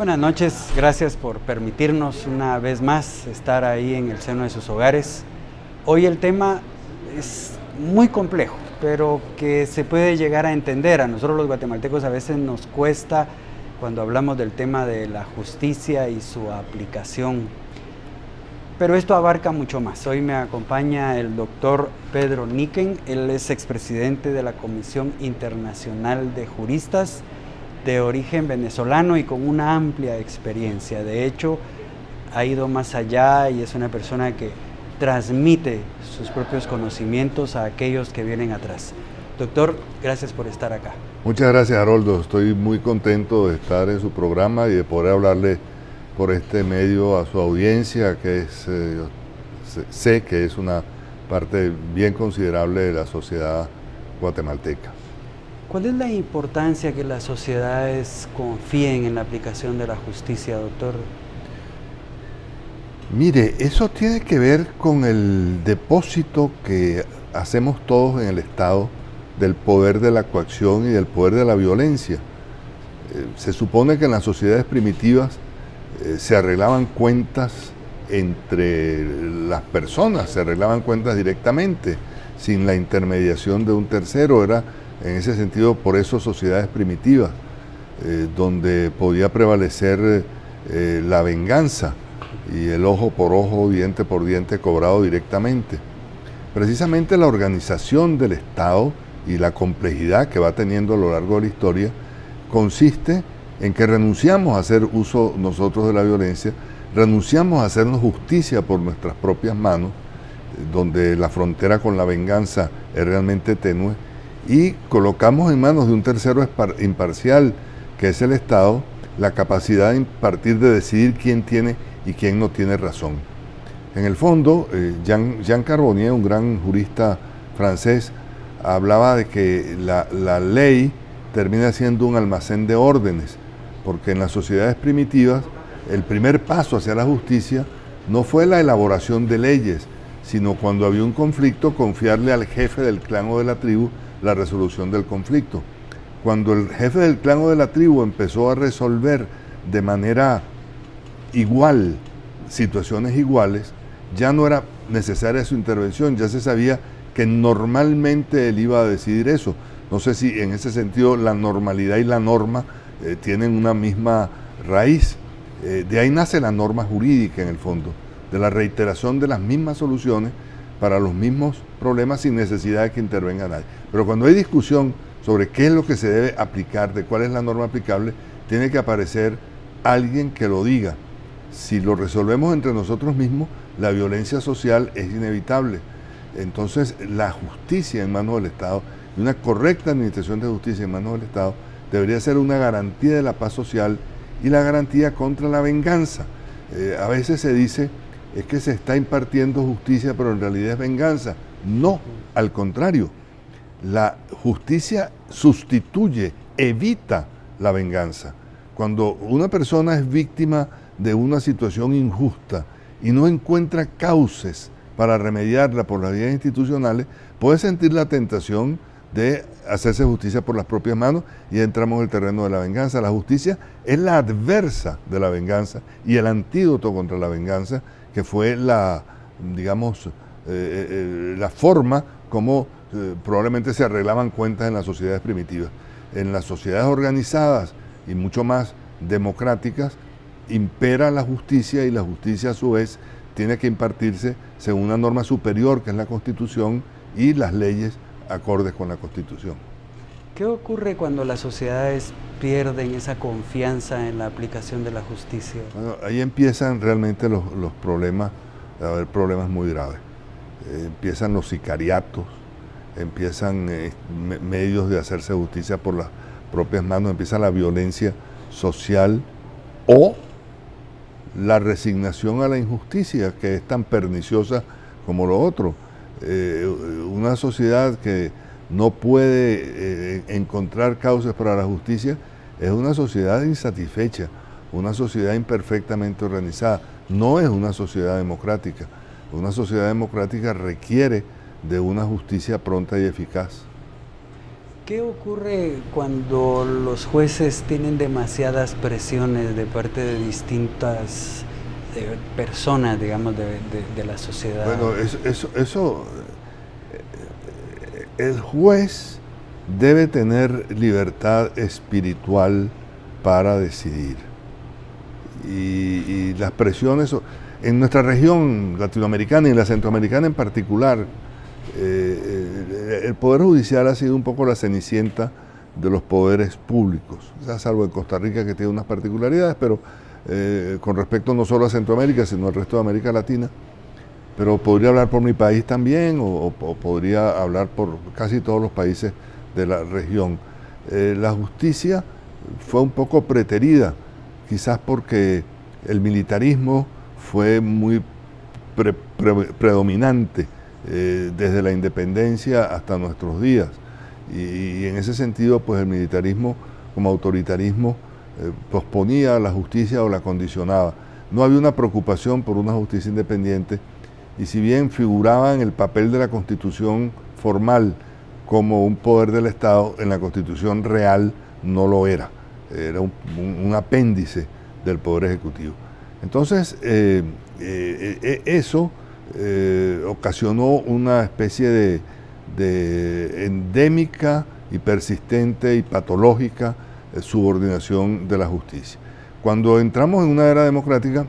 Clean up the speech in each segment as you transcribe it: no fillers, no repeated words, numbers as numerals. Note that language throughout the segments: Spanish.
Buenas noches, gracias por permitirnos una vez más estar ahí en el seno de sus hogares. Hoy el tema es muy complejo, pero que se puede llegar a entender. A nosotros los guatemaltecos a veces nos cuesta cuando hablamos del tema de la justicia y su aplicación. Pero esto abarca mucho más. Hoy me acompaña el doctor Pedro Niquen. Él es expresidente de la Comisión Internacional de Juristas, de origen venezolano y con una amplia experiencia. De hecho, ha ido más allá y es una persona que transmite sus propios conocimientos a aquellos que vienen atrás. Doctor, gracias por estar acá. Muchas gracias, Haroldo. Estoy muy contento de estar en su programa y de poder hablarle por este medio a su audiencia, que es, sé que es una parte bien considerable de la sociedad guatemalteca. ¿Cuál es la importancia que las sociedades confíen en la aplicación de la justicia, doctor? Mire, eso tiene que ver con el depósito que hacemos todos en el Estado del poder de la coacción y del poder de la violencia. Se supone que en las sociedades primitivas se arreglaban cuentas entre las personas, se arreglaban cuentas directamente, sin la intermediación de un tercero. Era en ese sentido, por eso sociedades primitivas, donde podía prevalecer la venganza y el ojo por ojo, diente por diente cobrado directamente. Precisamente la organización del Estado y la complejidad que va teniendo a lo largo de la historia consiste en que renunciamos a hacer uso nosotros de la violencia, renunciamos a hacernos justicia por nuestras propias manos, donde la frontera con la venganza es realmente tenue, y colocamos en manos de un tercero imparcial, que es el Estado, la capacidad de impartir, de decidir quién tiene y quién no tiene razón. En el fondo, Jean Carbonnier, un gran jurista francés, hablaba de que la ley termina siendo un almacén de órdenes, porque en las sociedades primitivas el primer paso hacia la justicia no fue la elaboración de leyes, sino cuando había un conflicto, confiarle al jefe del clan o de la tribu la resolución del conflicto. Cuando el jefe del clan o de la tribu empezó a resolver de manera igual situaciones iguales, ya no era necesaria su intervención, ya se sabía que normalmente él iba a decidir eso. No sé si en ese sentido la normalidad y la norma tienen una misma raíz. De ahí nace la norma jurídica en el fondo, de la reiteración de las mismas soluciones para los mismos problemas sin necesidad de que intervenga nadie. Pero cuando hay discusión sobre qué es lo que se debe aplicar, de cuál es la norma aplicable, tiene que aparecer alguien que lo diga. Si lo resolvemos entre nosotros mismos, la violencia social es inevitable. Entonces, la justicia en manos del Estado y una correcta administración de justicia en manos del Estado debería ser una garantía de la paz social y la garantía contra la venganza. A veces se dice, es que se está impartiendo justicia, pero en realidad es venganza. No, al contrario. La justicia sustituye, evita la venganza. Cuando una persona es víctima de una situación injusta y no encuentra cauces para remediarla por las vías institucionales, puede sentir la tentación de hacerse justicia por las propias manos y entramos en el terreno de la venganza. La justicia es la adversa de la venganza y el antídoto contra la venganza, que fue la, digamos, la forma como probablemente se arreglaban cuentas en las sociedades primitivas. En las sociedades organizadas y mucho más democráticas impera la justicia, y la justicia a su vez tiene que impartirse según una norma superior, que es la Constitución, y las leyes acordes con la Constitución. ¿Qué ocurre cuando las sociedades pierden esa confianza en la aplicación de la justicia? Bueno, ahí empiezan realmente los problemas, a haber problemas muy graves. Empiezan los sicariatos, empiezan medios de hacerse justicia por las propias manos, empieza la violencia social o la resignación a la injusticia, que es tan perniciosa como lo otro. Una sociedad que no puede encontrar causas para la justicia es una sociedad insatisfecha, una sociedad imperfectamente organizada. No es una sociedad democrática. Una sociedad democrática requiere de una justicia pronta y eficaz. ¿Qué ocurre cuando los jueces tienen demasiadas presiones de parte de distintas personas, digamos, de la sociedad? Bueno, el juez debe tener libertad espiritual para decidir. Y las presiones, en nuestra región latinoamericana y en la centroamericana en particular, el Poder Judicial ha sido un poco la cenicienta de los poderes públicos, o sea, salvo en Costa Rica, que tiene unas particularidades, pero con respecto no solo a Centroamérica, sino al resto de América Latina. Pero podría hablar por mi país también, o podría hablar por casi todos los países de la región. La justicia fue un poco preterida, quizás porque el militarismo fue muy predominante desde la independencia hasta nuestros días. Y en ese sentido, pues el militarismo como autoritarismo posponía la justicia o la condicionaba. No había una preocupación por una justicia independiente, y si bien figuraba en el papel de la Constitución formal como un poder del Estado, en la Constitución real no lo era. Era un apéndice del Poder Ejecutivo. Entonces, eso ocasionó una especie de endémica y persistente y patológica subordinación de la justicia. Cuando entramos en una era democrática,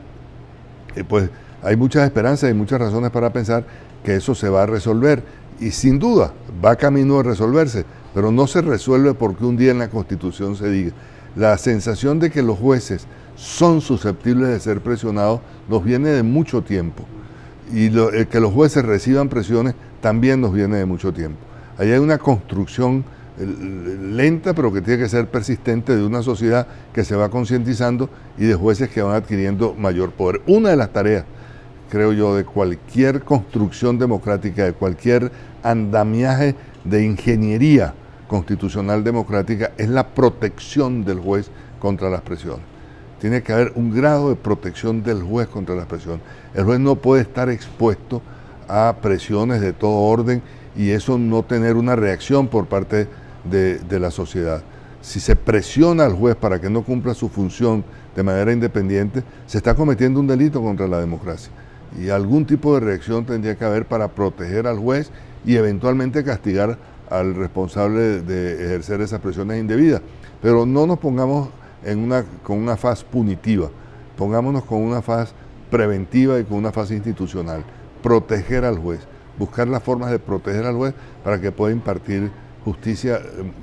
pues hay muchas esperanzas y muchas razones para pensar que eso se va a resolver, y sin duda va camino de resolverse, pero no se resuelve porque un día en la Constitución se diga. La sensación de que los jueces son susceptibles de ser presionados nos viene de mucho tiempo, y que los jueces reciban presiones también nos viene de mucho tiempo. Ahí hay una construcción lenta, pero que tiene que ser persistente, de una sociedad que se va concientizando y de jueces que van adquiriendo mayor poder. Una de las tareas, creo yo, de cualquier construcción democrática, de cualquier andamiaje de ingeniería constitucional democrática, es la protección del juez contra las presiones. Tiene que haber un grado de protección del juez contra las presiones. El juez no puede estar expuesto a presiones de todo orden y eso no tener una reacción por parte de la sociedad. Si se presiona al juez para que no cumpla su función de manera independiente, se está cometiendo un delito contra la democracia. Y algún tipo de reacción tendría que haber para proteger al juez y eventualmente castigar al responsable de ejercer esas presiones indebidas. Pero no nos pongamos con una faz punitiva, pongámonos con una faz preventiva y con una faz institucional. Proteger al juez, buscar las formas de proteger al juez para que pueda impartir justicia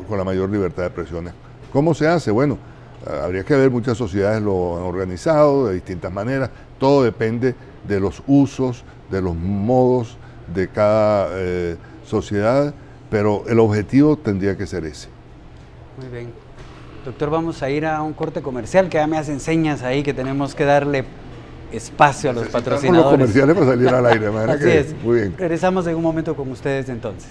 con la mayor libertad de expresiones. ¿Cómo se hace? Bueno, habría que ver, muchas sociedades lo han organizado de distintas maneras, todo depende de los usos, de los modos de cada sociedad, pero el objetivo tendría que ser ese. Muy bien. Doctor, vamos a ir a un corte comercial, que ya me hacen señas ahí que tenemos que darle espacio a los patrocinadores. Los comerciales para salir al aire. Así es. Muy bien. Regresamos en un momento con ustedes entonces.